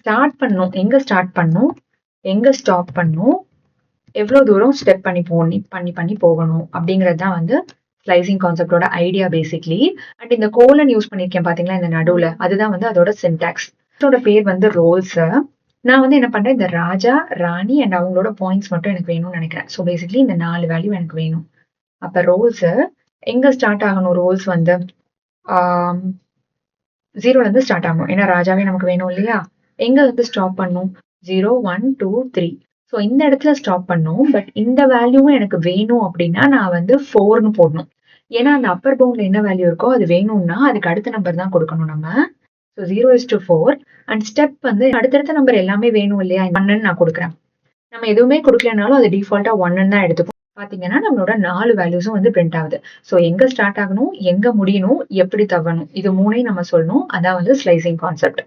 Start பண்ணும், எங்க start பண்ணும், எங்க ஸ்டாப் பண்ணும், எவ்வளவு தூரம் ஸ்டெப் பண்ணி பண்ணி போகணும் அப்படிங்கிறது தான் வந்து ஸ்லைசிங் கான்செப்டோட ஐடியா பேசிக்லி. அண்ட் இந்த கோலன் யூஸ் பண்ணியிருக்கேன் பாத்தீங்களா இந்த நடுவுல, அதுதான் வந்து அதோட சின்டாக்ஸ். இதோட பேர் வந்து ரோல்ஸ். நான் வந்து என்ன பண்றேன், இந்த ராஜா, ராணி அண்ட் அவங்களோட பாயிண்ட்ஸ் மட்டும் எனக்கு வேணும்னு நினைக்கிறேன். ஸோ பேசிக்லி இந்த 4 வேல்யூ எனக்கு வேணும். அப்ப ரோல்ஸ் எங்க ஸ்டார்ட் ஆகணும்? ரோல்ஸ் வந்து 0ல இருந்து ஸ்டார்ட் ஆகணும். ஏன்னா ராஜாவே நமக்கு வேணும் இல்லையா? எங்க வந்து ஸ்டாப் பண்ணும்? 0, 1, 2, 3. ஸோ இந்த இடத்துல ஸ்டாப் பண்ணும். பட் இந்த வேல்யூவும் எனக்கு வேணும் அப்படின்னா நான் வந்து 4ன்னு போடணும். ஏன்னா அந்த அப்பர் பவுண்ட்ல என்ன வேல்யூ இருக்கோ அது வேணும்னா அதுக்கு அடுத்த நம்பர் தான் கொடுக்கணும் நம்ம. ஸோ 0:4 அண்ட் ஸ்டெப் வந்து அடுத்தடுத்த நம்பர் எல்லாமே வேணும் இல்லையா? 1ன்னு நான் கொடுக்குறேன். நம்ம எதுவுமே கொடுக்கலனாலும் அது டிஃபால்ட்டா 1ன்னு தான் எடுத்துக்கும். பாத்தீங்கன்னா நம்மளோட 4 வேல்யூஸும் வந்து பிரிண்ட் ஆகுது. ஸோ எங்க ஸ்டார்ட் ஆகணும், எங்க முடியணும், எப்படி தவறணும், இது 3யும் நம்ம சொல்லணும். அதான் வந்து ஸ்லைசிங் கான்செப்ட்.